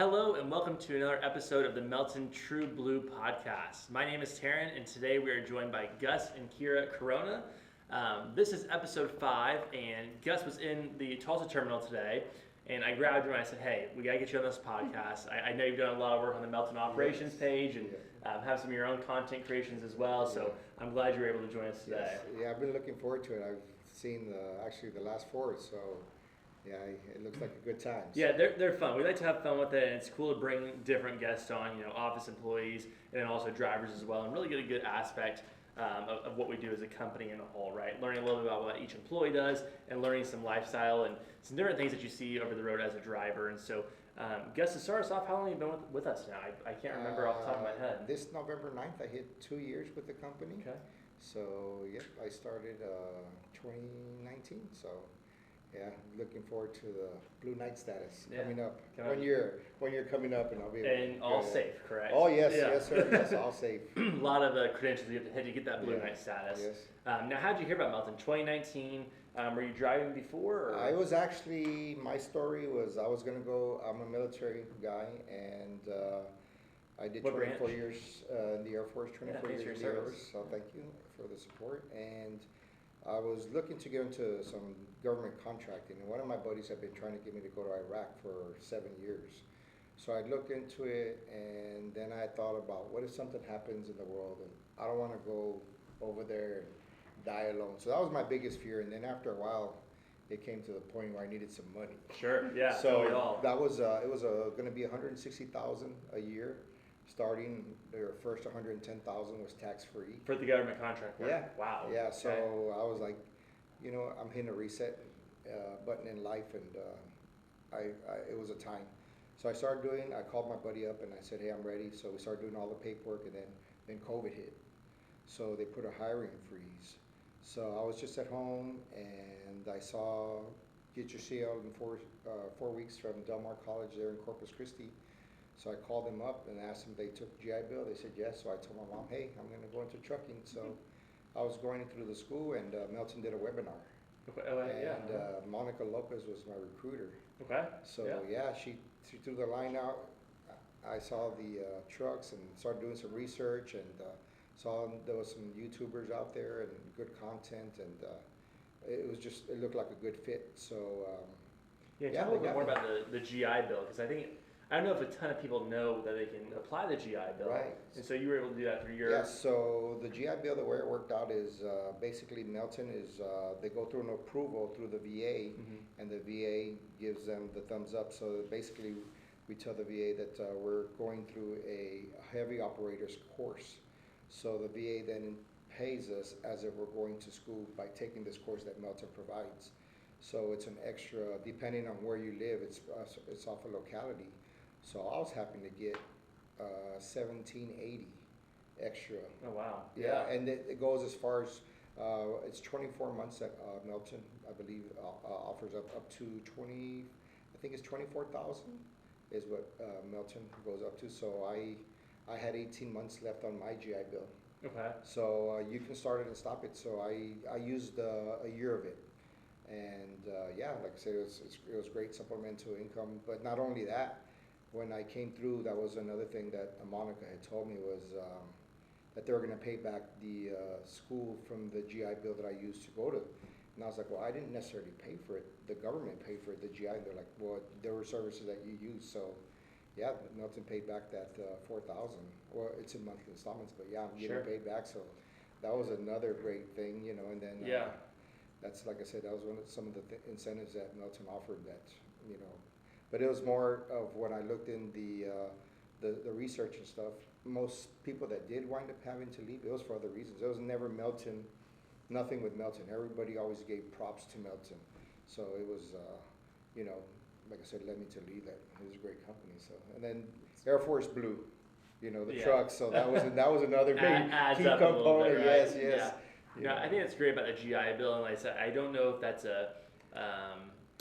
Hello and welcome to another episode of the Melton True Blue podcast. My name is Taryn and today we are joined by Gus and Corona. This is episode 5 and Gus was in the Tulsa terminal today and I grabbed him and I said, hey, we got to get you on this podcast. I know you've done a lot of work on the Melton operations page and have some of your own content creations as well, so I'm glad you were able to join us today. Yes. Yeah, I've been looking forward to it. I've seen actually the last 4, so yeah, it looks like a good time. Yeah, they're fun. We like to have fun with it, and it's cool to bring different guests on, office employees, and then also drivers as well, and really get a good aspect of what we do as a company in a whole, right? Learning a little bit about what each employee does, and learning some lifestyle and some different things that you see over the road as a driver. And so, Gus, to start us off, how long have you been with us now? I can't remember off the top of my head. This November 9th, I hit 2 years with the company. Okay. So, yep, I started 2019, so... Yeah, looking forward to the Blue Knight status coming up. When you're coming up, and I'll be able and all safe, correct? Oh yes, yes sir, yes, all safe. A lot of credentials you have to hit to get that Blue Knight status. Yes. Now, how did you hear about Melton? 2019. Were you driving before? Or? I was actually. My story was I was gonna go. I'm a military guy, and I did 24 years in the Air Force. 24 years in the Air Force. So thank you for the support. And I was looking to get into some government contracting, and one of my buddies had been trying to get me to go to Iraq for 7 years. So I looked into it, and then I thought about what if something happens in the world, and I don't want to go over there and die alone. So that was my biggest fear, and then after a while, it came to the point where I needed some money. Sure, yeah. So that was it was going to be $160,000 a year. Starting, their first $110,000 was tax-free. For the government contract work? Yeah. Wow. Yeah, so I was like, I'm hitting a reset button in life, and it was a time. So I called my buddy up and I said, hey, I'm ready. So we started doing all the paperwork, and then COVID hit. So they put a hiring freeze. So I was just at home, and I saw Get Your CL in 4 weeks from Del Mar College there in Corpus Christi. So I called them up and asked them if they took GI Bill. They said yes. So I told my mom, hey, I'm going to go into trucking. So I was going through the school, and Melton did a webinar. And Monica Lopez was my recruiter. Okay. So she threw the line out. I saw the trucks and started doing some research, and saw there was some YouTubers out there and good content, and it looked like a good fit. So tell me a little bit more about the GI Bill, because I don't know if a ton of people know that they can apply the GI Bill. Right. And so you were able to do that through your... Yes, so the GI Bill, the way it worked out is basically Melton is, they go through an approval through the VA, and the VA gives them the thumbs up. So basically we tell the VA that we're going through a heavy operators course. So the VA then pays us as if we're going to school by taking this course that Melton provides. So it's an extra, depending on where you live, it's off a locality. So I was happy to get $1,780 extra. Oh wow! Yeah, and it goes as far as it's 24 months that Melton, I believe, offers up to 20. I think it's 24,000 is what Melton goes up to. So I had 18 months left on my GI Bill. Okay. So you can start it and stop it. So I used a year of it. And like I said, it was great supplemental income. But not only that, when I came through, that was another thing that Monica had told me was that they were going to pay back the school from the GI Bill that I used to go to. And I was like, well, I didn't necessarily pay for it. The government paid for it, the GI. And they're like, well, there were services that you used. So, yeah, Melton paid back that $4,000. Well, it's in monthly installments, but yeah, I'm getting paid back. So that was another great thing, and then that's, like I said, that was some of the incentives that Melton offered that, But it was more of when I looked in the research and stuff, most people that did wind up having to leave, it was for other reasons. It was never Melton, nothing with Melton. Everybody always gave props to Melton. So it was, like I said, led me to leave that. It was a great company. So, and then Air Force Blue, the trucks. So that was another big key component. Bit, right? Yes. Yeah. I think it's great about the GI Bill, and like I said, I don't know if that's a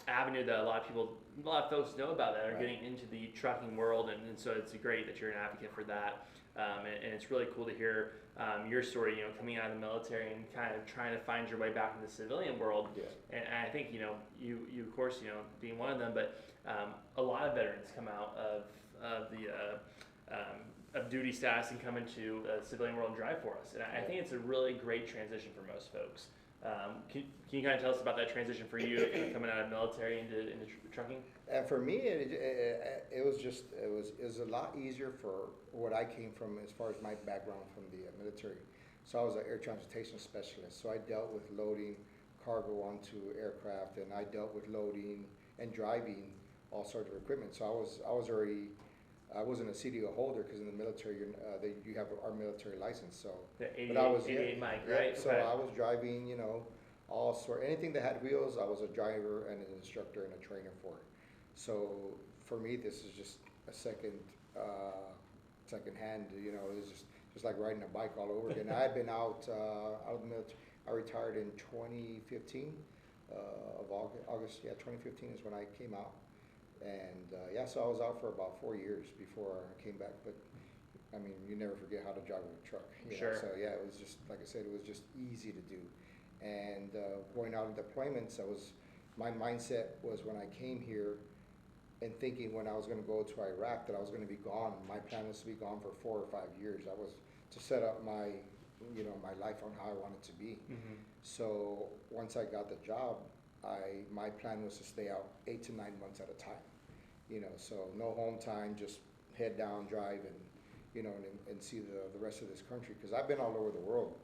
avenue that a lot of folks know about that are getting into the trucking world, and so it's great that you're an advocate for that, and it's really cool to hear your story, coming out of the military and kind of trying to find your way back in the civilian world. And I think you of course being one of them, but a lot of veterans come out of of duty status and come into the civilian world and drive for us. And I think it's a really great transition for most folks. Can you kind of tell us about that transition for you coming out of military into trucking? For me, it was a lot easier for what I came from as far as my background from the military. So I was an air transportation specialist. So I dealt with loading cargo onto aircraft, and I dealt with loading and driving all sorts of equipment. So I wasn't a CDO holder because in the military you have our military license. So The 88, but I was 88 mic, right? So Okay. I was driving, anything that had wheels. I was a driver and an instructor and a trainer for it. So for me, this is just a second hand. It was just like riding a bike all over again. I had been out of the military. I retired in 2015 of August. Yeah, 2015 is when I came out. And so I was out for about 4 years before I came back. But I mean, you never forget how to drive a truck. Sure. So yeah, it was just like I said, it was just easy to do. And going out in deployments, my mindset was when I came here, and thinking when I was going to go to Iraq that I was going to be gone. My plan was to be gone for 4 or 5 years. That was to set up my life on how I wanted to be. Mm-hmm. So once I got the job, my plan was to stay out 8 to 9 months at a time. So no home time, just head down, drive, and see the rest of this country. Because I've been all over the world,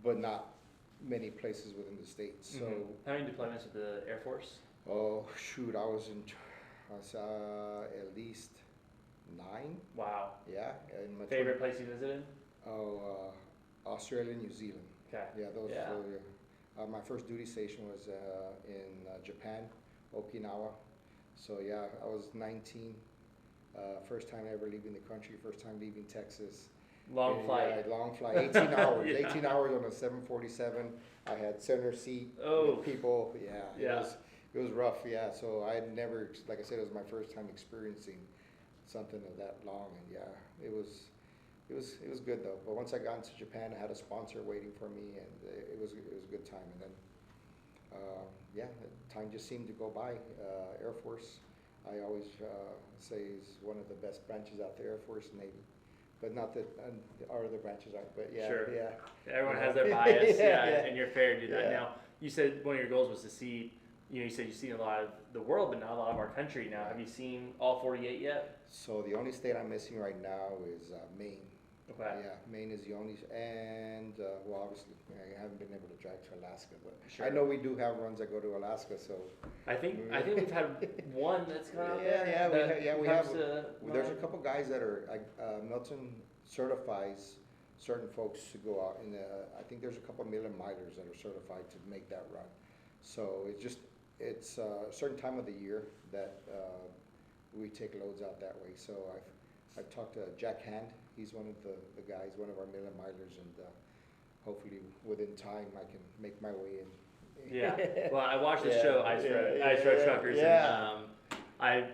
but not many places within the States. So how many deployments with the Air Force? oh shoot, I was at least 9. Wow. Yeah. In my Favorite place you visited? Australia, New Zealand. Okay. Yeah, those. Yeah. My first duty station was in Japan, Okinawa. So yeah, I was 19. First time ever leaving the country. First time leaving Texas. Long flight. Yeah, long flight. 18 hours. Yeah. 18 hours on a 747. I had center seat. Oh. People. Yeah. Yeah. It was rough. Yeah. So I had never, like I said, it was my first time experiencing something of that long, and yeah, it was good though. But once I got into Japan, I had a sponsor waiting for me, and it was a good time. And then time just seemed to go by. Air Force, I always say is one of the best branches out there, Air Force, Navy. But not that our other branches aren't. But yeah, Sure. yeah. Everyone has their bias, Yeah, and you're fair to do that. Yeah. Now, you said one of your goals was to see. You said you've seen a lot of the world, but not a lot of our country. Now, have you seen all 48 yet? So the only state I'm missing right now is Maine. Okay. Yeah, Maine is the only, and well, obviously I haven't been able to drive to Alaska, but Sure. I know we do have runs that go to Alaska. So I think we've had one that's gone out there. We have. To There's a mind. couple guys that are Melton certifies certain folks to go out, and I think there's a couple million milers that are certified to make that run. So it's a certain time of the year that we take loads out that way. So I've talked to Jack Hand. He's one of the guys, one of our million milers, and hopefully within time I can make my way in. Yeah. Well, I watched the show Ice yeah, Road Truckers, yeah. and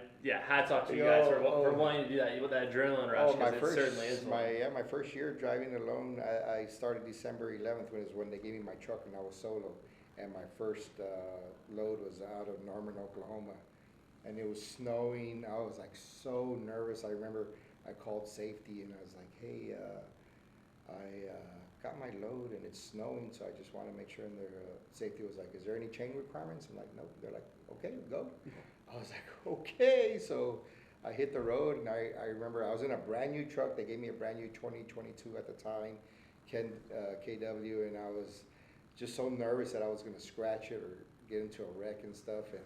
hats off to you guys for wanting to do that with that adrenaline rush, because it certainly is one. My first year driving alone, I started December 11th when they gave me my truck and I was solo, and my first load was out of Norman, Oklahoma, and it was snowing. I was like so nervous. I remember I called safety and I was like, hey, I got my load and it's snowing, so I just want to make sure. And their safety was like, is there any chain requirements? I'm like, nope. They're like, okay, go. I was like, okay. So I hit the road, and I remember I was in a brand new truck. They gave me a brand new 2022 at the time, KW, and I was just so nervous that I was going to scratch it or get into a wreck and stuff. And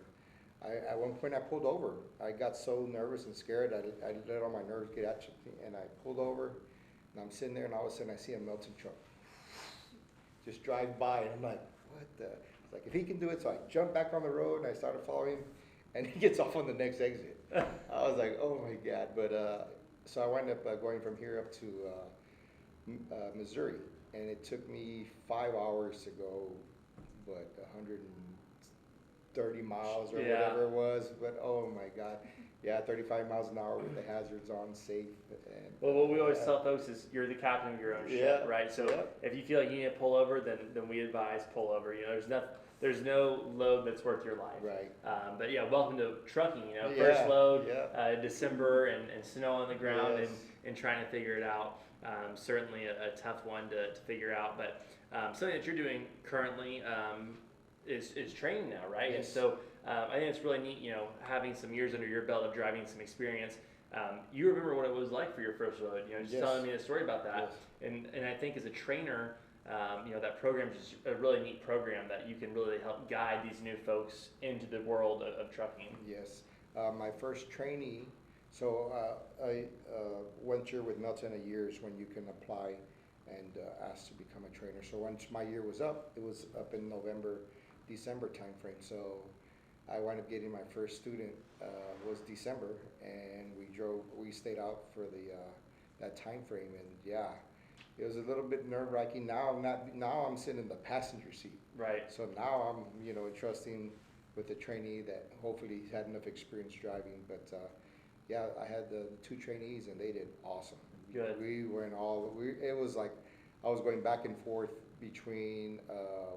at one point I pulled over. I got so nervous and scared, I let all my nerves get at me, and I pulled over, and I'm sitting there, and all of a sudden I see a Melton truck just drive by, and I'm like, what the? It's like, if he can do it. So I jumped back on the road, and I started following him, and he gets off on the next exit. I was like, oh my God. But so I wound up going from here up to Missouri, and it took me 5 hours to go, 110 30 miles or Yeah. whatever it was. But oh my God, yeah, 35 miles an hour with the hazards on, safe. And, Well, what we always yeah. tell folks is you're the captain of your own ship, Yeah, right? So yeah. if you feel like you need to pull over, then we advise pull over. You know, there's no load that's worth your life. Right. But yeah, welcome to trucking. You know, Yeah, first load, yeah. December and snow on the ground Yes. and trying to figure it out. Certainly a tough one to figure out, but something that you're doing currently is training now, right? And Yes. so I think it's really neat, you know, having some years under your belt of driving, some experience. You remember what it was like for your first load, you know, just Yes. telling me a story about that. Yes. And I think as a trainer, you know, that program is a really neat program that you can really help guide these new folks into the world of trucking. Yes. My first trainee, so I 1 year with Melton a year is when you can apply and ask to become a trainer. So once my year was up, it was up in November, December timeframe. So I wound up getting my first student was December, and we stayed out for that time frame, and yeah, it was a little bit nerve-wracking. Now I'm sitting in the passenger seat. Right. So now I'm, entrusting with the trainee that hopefully he's had enough experience driving. But yeah, I had the 2 trainees and they did awesome. Good. It was like I was going back and forth between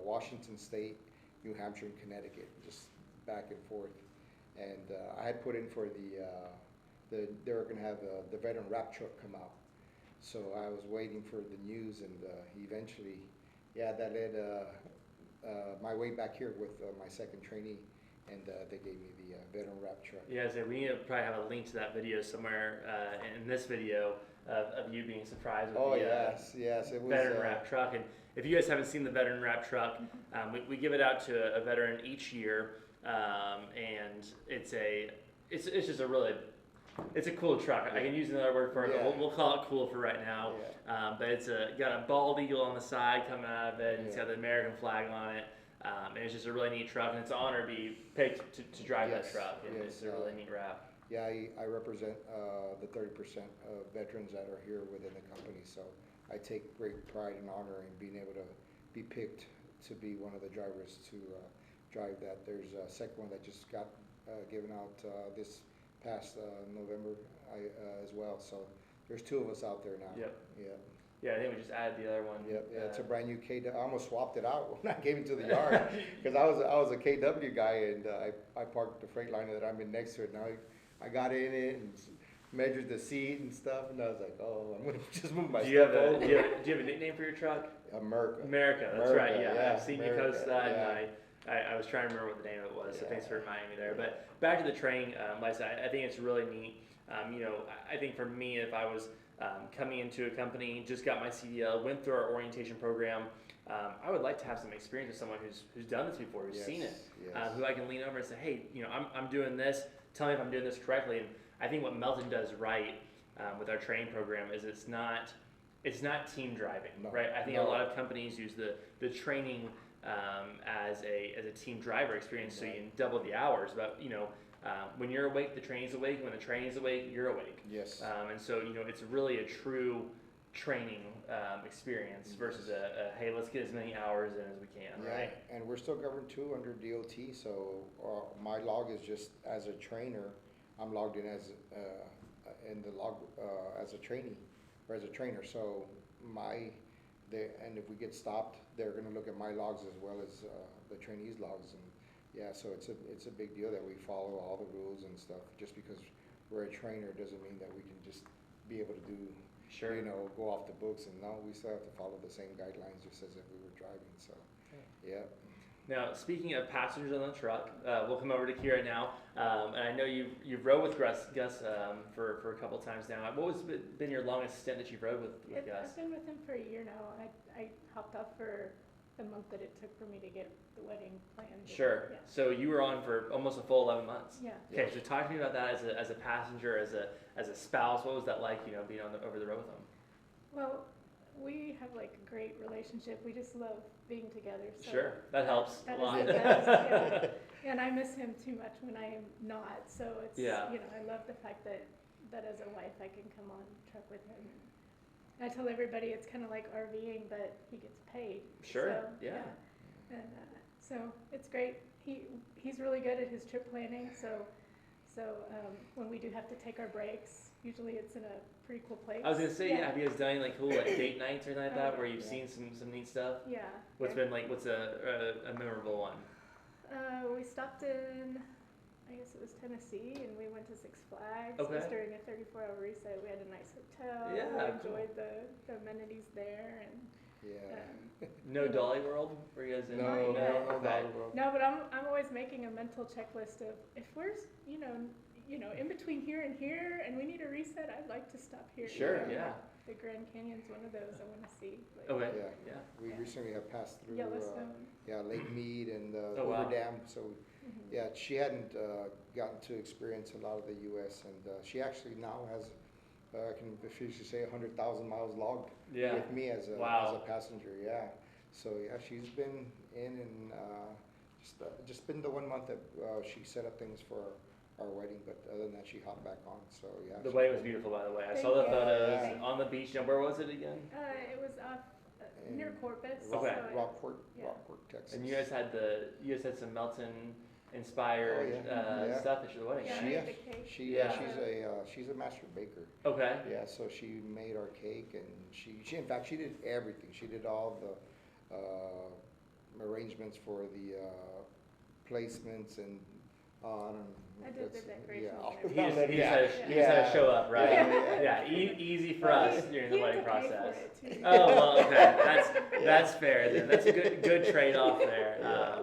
Washington State, New Hampshire, and Connecticut, just back and forth. And I had put in for they were going to have the veteran wrap truck come out. So I was waiting for the news, and eventually, yeah, that led my way back here with my second trainee, and they gave me the veteran wrap truck. Yeah, so we need to probably have a link to that video somewhere in this video of you being surprised with the yes, it was veteran wrap truck. And if you guys haven't seen the veteran wrap truck, we give it out to a veteran each year, and it's just it's a cool truck. I can use another word for it, but we'll call it cool for right now. Yeah. But it's got a bald eagle on the side coming out of it, and it's got the American flag on it. And it's just a really neat truck, and it's an honor to be picked to drive that truck. And it's a really neat wrap. Yeah, I represent the 30% of veterans that are here within the company, so I take great pride and honor in being able to be picked to be one of the drivers to drive that. There's a second one that just got given out this past November as well, so there's 2 of us out there now. Yep. Yeah. Yeah, I think we just added the other one. Yep. Yeah, it's a brand new KW. I almost swapped it out when I came into the yard because I was a KW guy, and I parked the Freightliner that I'm in next to it. Now I got in it and measured the seat and stuff, and I was like, oh, I'm gonna just move my stuff over. Do you have a nickname for your truck? America. That's right. Yeah, I've seen America, you post that, yeah. and I was trying to remember what the name of it was. So Yeah. thanks for reminding me there. But back to the training, like I said, I think it's really neat. I think for me, if I was coming into a company, just got my CDL, went through our orientation program, I would like to have some experience with someone who's done this before, who's seen it, who I can lean over and say, hey, I'm doing this. Tell me if I'm doing this correctly. And I think what Melton does right with our training program is it's not team driving, right? I think a lot of companies use the training as a team driver experience, so you can double the hours. But when you're awake, the training's awake. When the training's awake, you're awake. Yes. And so it's really a true training experience versus a hey, let's get as many hours in as we can, right? And we're still governed too under DOT. So my log is just as a trainer. I'm logged in as in the log as a trainee or as a trainer. So and if we get stopped, they're going to look at my logs as well as the trainees' logs. And yeah, so it's a big deal that we follow all the rules and stuff. Just because we're a trainer doesn't mean that we can just be able to do, go off the books. And no, we still have to follow the same guidelines just as if we were driving. So, yeah. Now, speaking of passengers on the truck, we'll come over to Kira now. And I know you've rode with Gus for a couple times now. What has been your longest stint that you've rode with Gus? I've been with him for a year now. I hopped off for the month that it took for me to get the wedding planned. Sure. Yeah. So you were on for almost a full 11 months. Yeah. Okay, so talk to me about that as a passenger, as a spouse. What was that like, being over the road with him? Well, we have like a great relationship. We just love being together. So Sure, that helps a lot. Is the best, yeah. And I miss him too much when I am not. So it's I love the fact that as a wife I can come on truck with him. And I tell everybody it's kind of like RVing, but he gets paid. Sure. So, yeah. And so it's great. he's really good at his trip planning. So when we do have to take our breaks, usually it's in a pretty cool place. I was gonna say, have you guys done any like cool like date nights or anything like that, where you've seen some neat stuff? Yeah. What's a memorable one? We stopped in, I guess it was Tennessee, and we went to Six Flags. Okay. It was during a 34-hour reset. We had a nice hotel. Yeah, We cool. enjoyed the amenities there, and No Dolly World? Were you guys in? No Okay. Dolly World. no, but I'm always making a mental checklist of if we're in between here and we need a reset, I'd like to stop here. Sure, yeah. The Grand Canyon's one of those I want to see. Okay. Yeah. We recently have passed through Yellowstone. Lake Mead and Oh, wow. Hoover Dam. So she hadn't gotten to experience a lot of the U.S. and she actually now has I can officially say 100,000 miles logged with me as a passenger. Yeah. So she's been in and just been the 1 month that she set up things for our wedding, but other than that, she hopped back on. So yeah. The wedding was beautiful, by the way. I Thank saw the you. photos on the beach. Now, where was it again? It was off near Corpus. Okay. So Rockport, Texas. And you guys had some Melton inspired stuff at your wedding. Yeah. Right? She's a master baker. Okay. Yeah, so she made our cake, and she in fact she did everything. She did all the arrangements for the placements and I don't know. I did the decorations. He just had to show up, right? Yeah, easy for us during the He had wedding to pay process. for it, too. Oh well, okay, that's fair then. That's a good trade off there.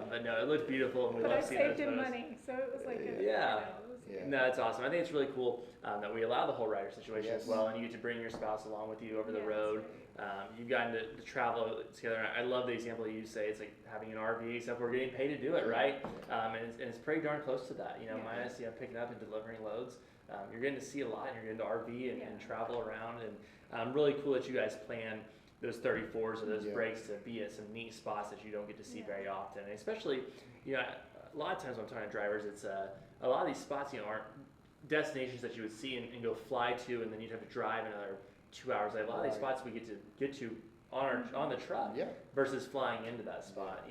But no, it looked beautiful, and we But love I seeing those saved him photos. money, so it was like a, Yeah. it was good. No, that's awesome. I think it's really cool that we allow the whole rider situation as Yes. well, and you get to bring your spouse along with you over the Yeah, road. that's right. You've gotten to travel together. I love the example you say. It's like having an RV, except we're getting paid to do it, right? And it's pretty darn close to that. Minus picking up and delivering loads. You're getting to see a lot, and you're getting to RV and travel around, and really cool that you guys plan those 34s or those breaks to be at some neat spots that you don't get to see very often. And especially, a lot of times when I'm talking to drivers, it's a lot of these spots, aren't destinations that you would see and go fly to, and then you'd have to drive another 2 hours. Like a lot of these spots we get to on the truck versus flying into that spot.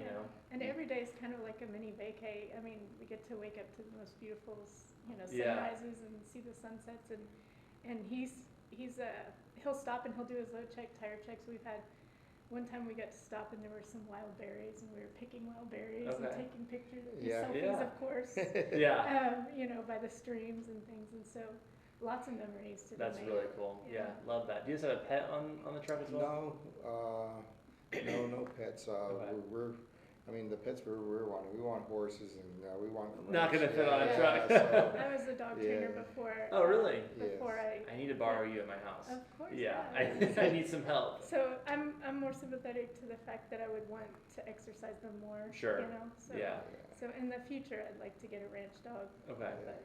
And every day is kind of like a mini vacay. I mean, we get to wake up to the most beautiful, sunrises and see the sunsets, and he'll stop and he'll do his load check, tire checks. We've had one time we got to stop and there were some wild berries, and we were picking wild berries and taking pictures, selfies, of course. By the streams and things, and so lots of memories to be made. That's really cool. Yeah, love that. Do you guys have a pet on the truck as well? No pets. The pets we're wanting. We want horses and we want. Not gonna fit on a truck. I was a dog trainer before. Oh, really? Before I need to borrow you at my house. Of course. Yeah, I need some help. So I'm more sympathetic to the fact that I would want to exercise them more. Sure. So, Yeah. So in the future, I'd like to get a ranch dog. Okay. But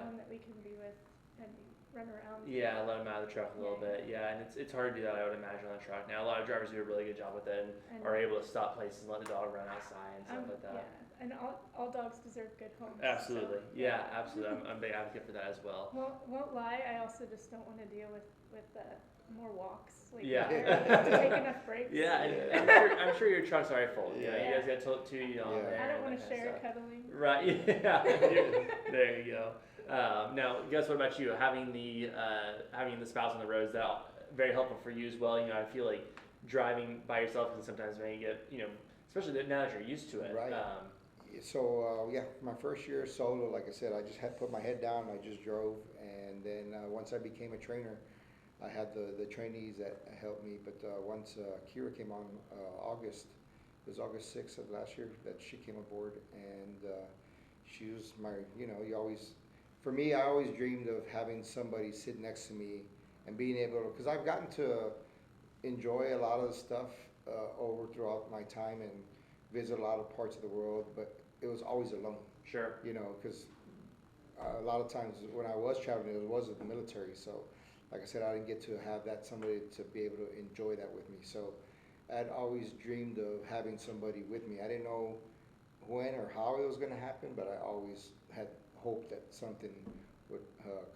one that we can be with and run around. Yeah, let them out of the truck a little bit. Yeah, and it's hard to do that, I would imagine, on the truck. Now, a lot of drivers do a really good job with it and are able to stop places and let the dog run outside and stuff like that. Yeah, and all dogs deserve good homes. Absolutely. So, absolutely. I'm a big advocate for that as well. Well, won't lie, I also just don't want to deal with more walks. Like, Yeah. to take enough breaks. Yeah, and I'm sure your truck's already full. You guys got two on there. I don't want and to that share kind of stuff. cuddling. Right, yeah. There you go. Now, Gus, what about you? Having the spouse on the road, is that very helpful for you as well? I feel like driving by yourself can sometimes make it, especially now that you're used to it. Right. So my first year solo, like I said, I just had put my head down. I just drove, and then once I became a trainer, I had the trainees that helped me. But once Kira came on August 6th of last year that she came aboard, and she was my, for me, I always dreamed of having somebody sit next to me and being able to, because I've gotten to enjoy a lot of the stuff over throughout my time and visit a lot of parts of the world, but it was always alone. Sure. Because a lot of times when I was traveling, it was with the military, so like I said, I didn't get to have somebody to be able to enjoy that with me. So I'd always dreamed of having somebody with me. I didn't know when or how it was going to happen, but I always had hoped that something would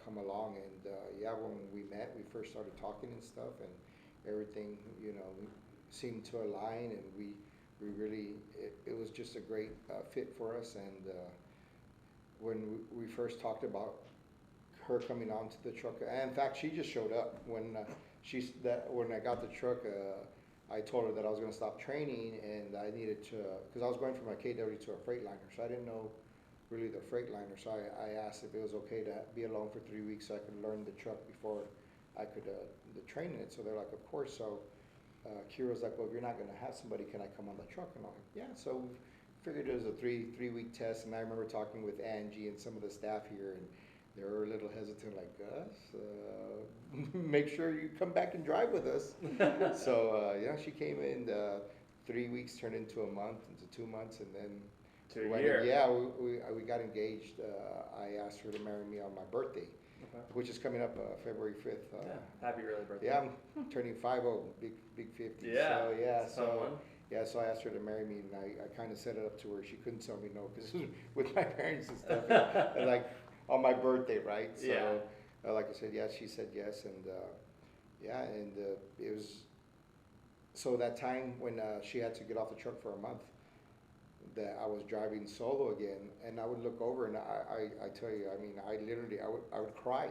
come along. And when we met, we first started talking and stuff, and everything, seemed to align, and we really, it was just a great fit for us. And when we first talked about her coming onto the truck, and in fact, she just showed up when when I got the truck. I told her that I was going to stop training and I needed to, because I was going from a KW to a Freightliner, so I didn't know really the Freightliner. So I asked if it was okay to be alone for 3 weeks so I could learn the truck before I could train in it. So they're like, of course. So Kira's like, well, if you're not going to have somebody, can I come on the truck? And I'm like, yeah. So we figured it was a three-week test. And I remember talking with Angie and some of the staff here, and they were a little hesitant, like, Gus, make sure you come back and drive with us. So, yeah, she came in, 3 weeks turned into a month, into 2 months, and then to a year. Yeah, we got engaged. I asked her to marry me on my birthday, which is coming up February 5th. Happy early birthday. Yeah, I'm turning 50, big 50. Yeah, so, yeah, someone. Yeah, so I asked her to marry me, and I kind of set it up to where she couldn't tell me no, because with my parents and stuff, and like, on my birthday, right? So, Yeah. like I said, yeah, she said yes, and it was, so that time when she had to get off the truck for a month, that I was driving solo again, and I would look over, and I tell you, I mean, I would cry.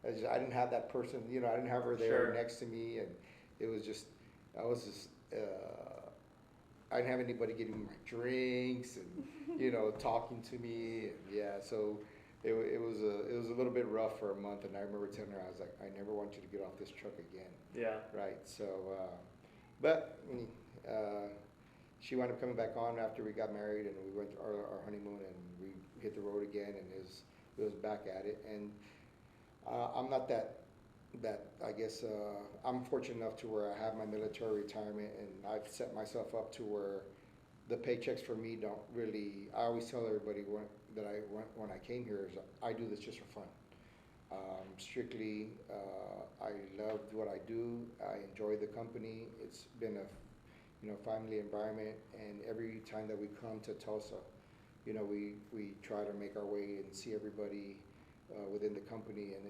I didn't have that person, I didn't have her there next to me, and it was just, I didn't have anybody getting me my drinks and, talking to me, and so it was a little bit rough for a month, and I remember telling her, I was like, I never want you to get off this truck again. Yeah. Right. So, but she wound up coming back on after we got married, and we went to our honeymoon, and we hit the road again, and it was back at it. And I'm not that I guess I'm fortunate enough to where I have my military retirement, and I've set myself up to where the paychecks for me don't really. I always tell everybody when I came here is I do this just for fun. Strictly, I love what I do. I enjoy the company. It's been a family environment, and every time that we come to Tulsa, we try to make our way and see everybody within the company, and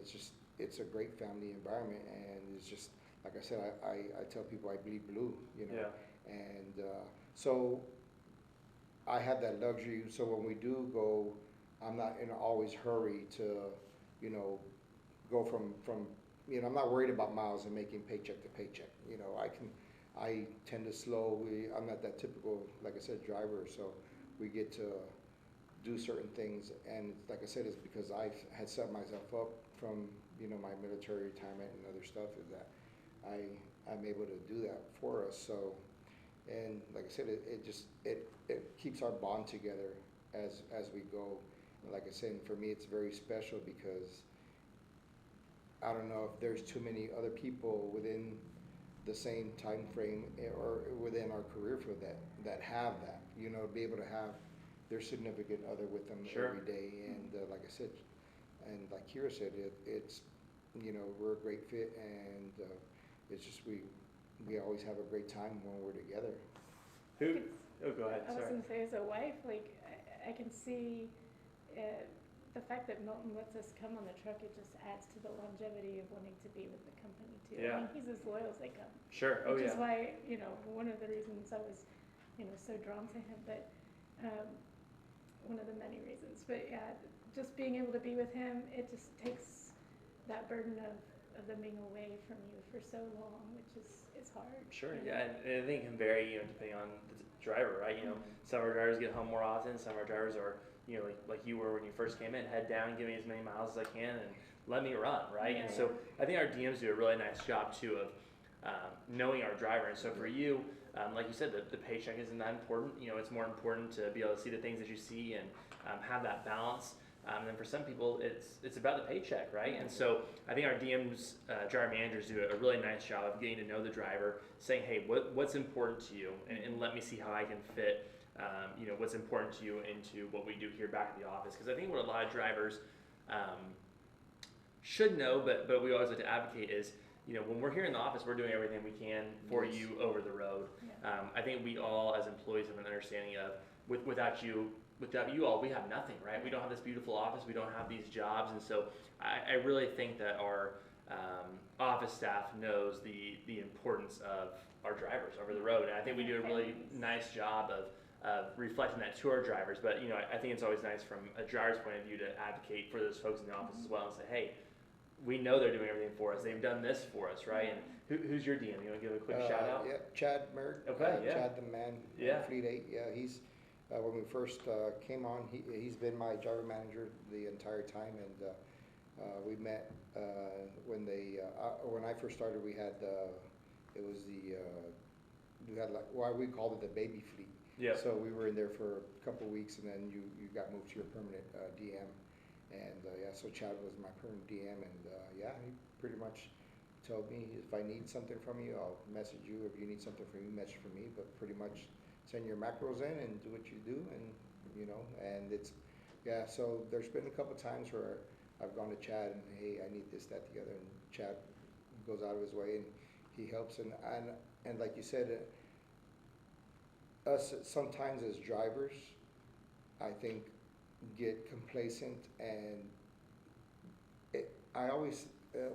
it's a great family environment, and it's just like I said, I tell people I bleed blue, Yeah. and so I have that luxury. So when we do go, I'm not in always hurry to go from I'm not worried about miles and making paycheck to paycheck. I tend to slow. I'm not that typical, like I said, driver. So we get to do certain things, and like I said, it's because I had set myself up from my military retirement and other stuff, is that I'm able to do that for us. So, and like I said, it keeps our bond together as we go. Like I said, for me, it's very special because I don't know if there's too many other people within the same time frame or within our career field that have that, be able to have their significant other with them every day. And like I said, and like Kira said, it's we're a great fit, and it's just we always have a great time when we're together. Go ahead. I was going to say, as a wife, like I can see the fact that Melton lets us come on the truck. It just adds to the longevity of wanting to be with the company too. Yeah. I mean, he's as loyal as they come. Sure. Which is why one of the reasons I was so drawn to him. But one of the many reasons. But yeah, just being able to be with him, it just takes that burden of them being away from you for so long, which is hard. Sure. Yeah, and I think it can vary, depending on the driver, right? Some of our drivers get home more often. Some of our drivers are, like you were when you first came in, head down, give me as many miles as I can, and let me run, right? Yeah. And so I think our DMs do a really nice job too of knowing our driver. And so for you, like you said, the paycheck isn't that important. It's more important to be able to see the things that you see and have that balance. And then for some people, it's about the paycheck, right? And so I think our DMs, driver managers, do a really nice job of getting to know the driver, saying, hey, what's important to you, and let me see how I can fit, what's important to you into what we do here back at the office. Because I think what a lot of drivers should know, but we always like to advocate is, when we're here in the office, we're doing everything we can for you over the road. Yeah. I think we all, as employees, have an understanding of without you all, we have nothing, right? We don't have this beautiful office. We don't have these jobs. And so I really think that our office staff knows the importance of our drivers over the road. And I think we do a really nice job reflecting that to our drivers. But I think it's always nice from a driver's point of view to advocate for those folks in the office as well and say, hey, we know they're doing everything for us. They've done this for us, right? And who's your DM? You want to give a quick shout out? Yeah, Chad Merrick. Okay, yeah. Chad the man. Yeah. Fleet 8. Yeah, he's when we first came on, he's been my driver manager the entire time, and we met when I first started. We had we had like we called it the baby fleet. Yeah. So we were in there for a couple of weeks, and then you got moved to your permanent DM. And so Chad was my permanent DM, and he pretty much told me if I need something from you, I'll message you. If you need something from me, message from me. But pretty much send your macros in and do what you do, and and it's So there's been a couple times where I've gone to Chad and hey, I need this, that, the other, and Chad goes out of his way and he helps. And like you said, us sometimes as drivers, I think get complacent, and I always I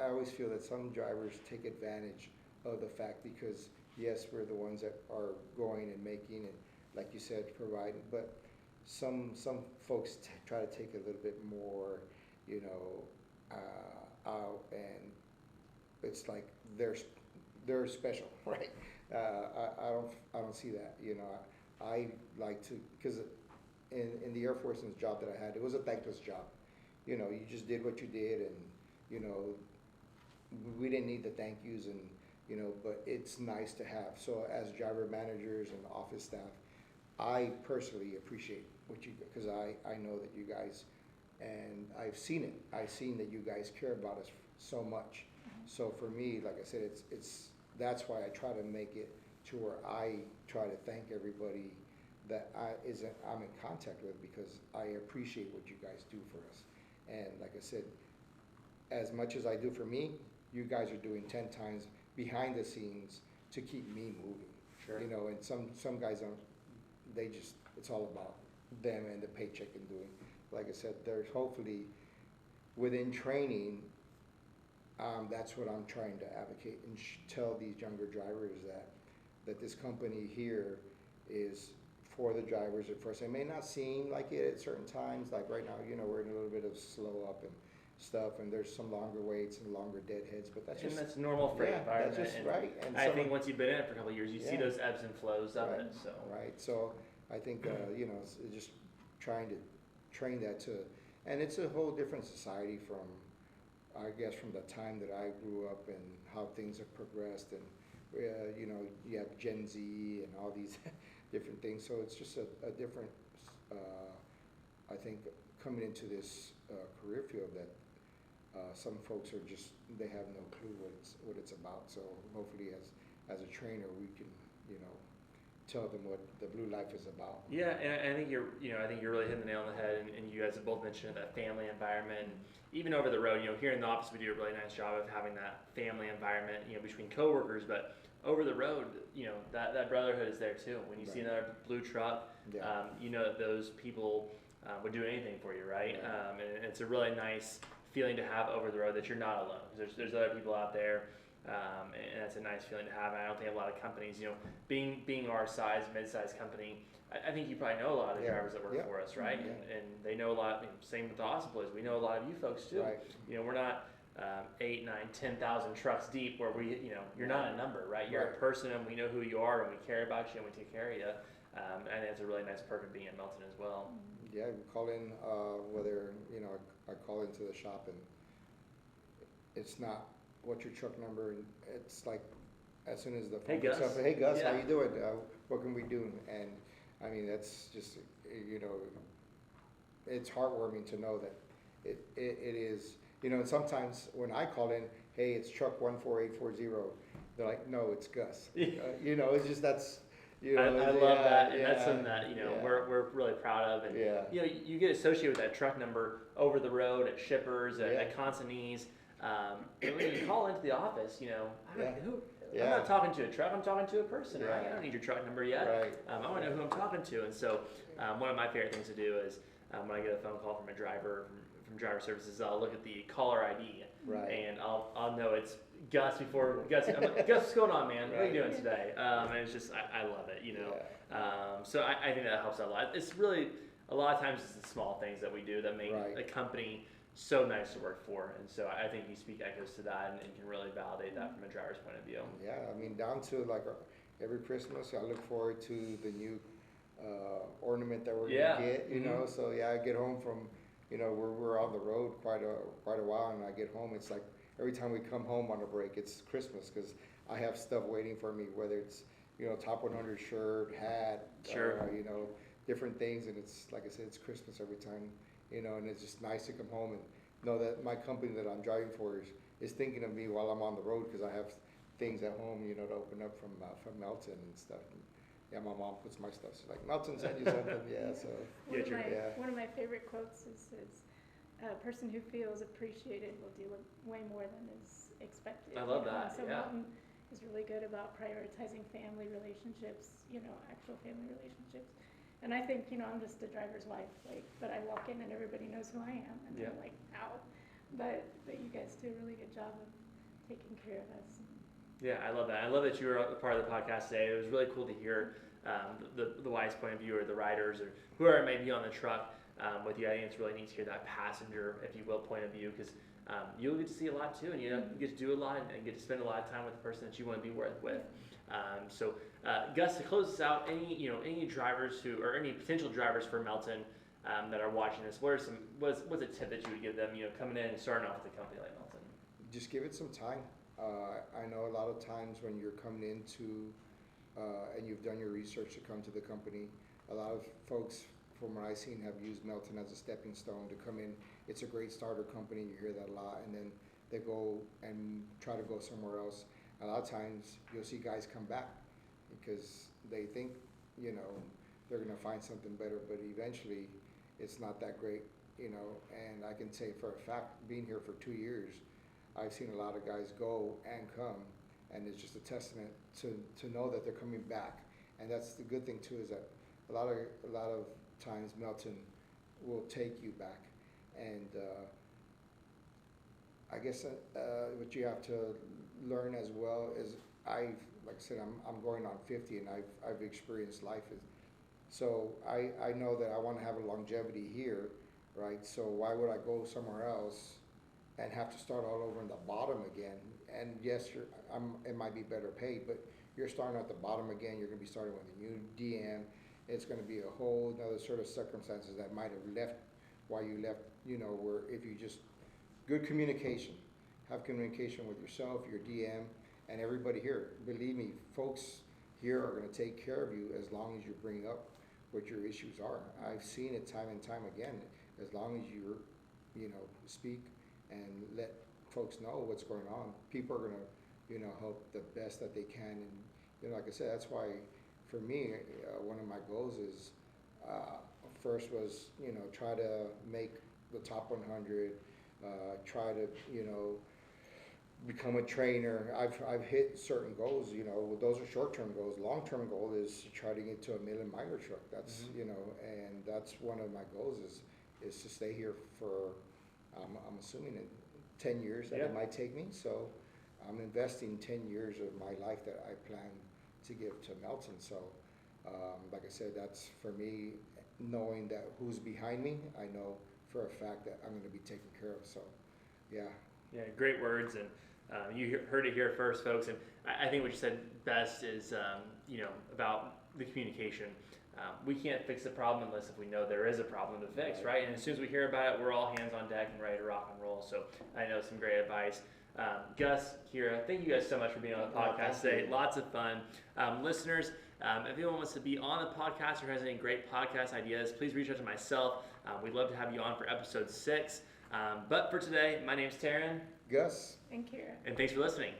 always feel that some drivers take advantage of the fact, because yes, we're the ones that are going and making and, like you said, providing, but some folks try to take a little bit more, out, and it's like they're special, right? I don't see that. I like to, because in the Air Force and the job that I had, it was a thankless job. You just did what you did, and we didn't need the thank yous, and but it's nice to have. So as driver managers and office staff, I personally appreciate what you, because I know that you guys, and I've seen it. I've seen that you guys care about us so much. So for me, like I said, that's why I try to make it to where I try to thank everybody that I'm in contact with, because I appreciate what you guys do for us. And like I said, as much as I do for me, you guys are doing 10 times behind the scenes to keep me moving. Sure. And some guys don't, it's all about them and the paycheck and doing. Like I said, there's hopefully within training, that's what I'm trying to advocate and tell these younger drivers that this company here is for the drivers at first. It may not seem like it at certain times, like right now, we're in a little bit of slow up and stuff, and there's some longer waits and longer deadheads, but that's normal for the environment. That's just right. And I think once you've been in it for a couple of years, you see those ebbs and flows of it. So right. So I think it's just trying to train that and it's a whole different society from, I guess, from the time that I grew up and how things have progressed, and you have Gen Z and all these different things. So it's just a different, I think, coming into this career field that some folks they have no clue what it's about. So hopefully as a trainer, we can, tell them what the blue life is about. Yeah, and I think you're really hitting the nail on the head, and you guys have both mentioned that family environment. Even over the road, here in the office, we do a really nice job of having that family environment, between coworkers, but over the road, that brotherhood is there too. When you see another blue truck, you know that those people would do anything for you, right? And it's a really nice feeling to have over the road that you're not alone. There's other people out there, and that's a nice feeling to have. And I don't think a lot of companies, being our size, mid-sized company, I think you probably know a lot of the drivers that work for us, right? And they know a lot. Same with the hospice employees. We know a lot of you folks too. Right. We're not 8, 9, 10,000 trucks deep where you're not a number, right? You're a person, and we know who you are, and we care about you, and we take care of you. And it's a really nice perk of being in Melton as well. Yeah, we call in, whether, I call into the shop, and it's not, what's your truck number? And it's like, as soon as the phone picks up, hey Gus, how you doing? What can we do? And I mean, that's just, it's heartwarming to know that it is, and sometimes when I call in, hey, it's truck 14840, they're like, no, it's Gus. It's just, that's, I love that, and that's something that we're really proud of, and you get associated with that truck number over the road at shippers, at consignees, and when you call into the office, I'm not talking to a truck, I'm talking to a person, right? I don't need your truck number yet. Right. I want to know who I'm talking to, and so one of my favorite things to do is when I get a phone call from a driver from driver services, I'll look at the caller ID, and I'll know it's Gus before Gus. I'm like, Gus, what's going on, man? What are you doing today? And it's just I love it, you know. Yeah. So I think that helps out a lot. It's really a lot of times it's the small things that we do that make a company so nice to work for, and so I think you speak echoes to that and can really validate that from a driver's point of view. Yeah, I mean, down to like every Christmas, I look forward to the new ornament that we're gonna get. You know, so yeah, I get home from, you know, we're on the road quite a while, and I get home, it's like every time we come home on a break, it's Christmas because I have stuff waiting for me, whether it's, you know, top 100 shirt, hat, you know, different things, and it's like I said, it's Christmas every time, you know, and it's just nice to come home and know that my company that I'm driving for is thinking of me while I'm on the road because I have things at home, you know, to open up from Melton and stuff. And yeah, my mom puts my stuff. She's like, Melton sent you something, so. One of my favorite quotes is a person who feels appreciated will do way more than is expected. I love that. So Melton is really good about prioritizing family relationships, you know, actual family relationships. And I think, you know, I'm just a driver's wife, like, but I walk in and everybody knows who I am, and they're like, ow. But you guys do a really good job of taking care of us. Yeah, I love that. I love that you were a part of the podcast today. It was really cool to hear the wife's point of view, or the riders, or whoever may be on the truck with you. I think it's really neat to hear that passenger, if you will, point of view, because you'll get to see a lot too, and you get to do a lot and get to spend a lot of time with the person that you want to be with. So Gus, to close this out, any drivers or any potential drivers for Melton that are watching this, what's a tip that you would give them, you know, coming in and starting off with a company like Melton? Just give it some time. I know a lot of times when you're coming into and you've done your research to come to the company, a lot of folks from what I've seen have used Melton as a stepping stone to come in. It's a great starter company, you hear that a lot, and then they go and try to go somewhere else. A lot of times you'll see guys come back because they think, you know, they're gonna find something better, but eventually it's not that great, you know. And I can say for a fact, being here for 2 years, I've seen a lot of guys go and come, and it's just a testament to know that they're coming back. And that's the good thing too, is that a lot of times Melton will take you back. And I guess what you have to learn as well is like I said, I'm going on 50, and I've experienced life. So I know that I want to have a longevity here, right? So why would I go somewhere else and have to start all over in the bottom again? And yes, it might be better paid, but you're starting at the bottom again. You're going to be starting with a new DM. It's going to be a whole other sort of circumstances that might have left why you left, you know, where if you just, good communication, have communication with yourself, your DM, and everybody here. Believe me, folks here are going to take care of you as long as you bring up what your issues are. I've seen it time and time again. As long as you know, speak and let folks know what's going on, people are going to, you know, help the best that they can. And, you know, like I said, that's why for me, one of my goals is, first was, you know, try to make the top 100, try to, you know, become a trainer. I've hit certain goals, you know, those are short-term goals. Long-term goal is to try to get to a million miler truck. That's, you know, and that's one of my goals is to stay here for, I'm assuming in 10 years that it might take me. So I'm investing 10 years of my life that I plan to give to Melton. So like I said, that's for me, knowing that who's behind me, I know for a fact that I'm going to be taken care of. So yeah. Yeah, great words, and you heard it here first, folks. And I think what you said best is, you know, about the communication. We can't fix the problem unless if we know there is a problem to fix, right? And as soon as we hear about it, we're all hands on deck and ready to rock and roll. So I know some great advice. Gus, Kira, thank you guys so much for being on the podcast today. Lots of fun. Listeners, if anyone wants to be on the podcast or has any great podcast ideas, please reach out to myself. We'd love to have you on for episode 6. But for today, my name's Taryn. Gus. And Kira. And thanks for listening.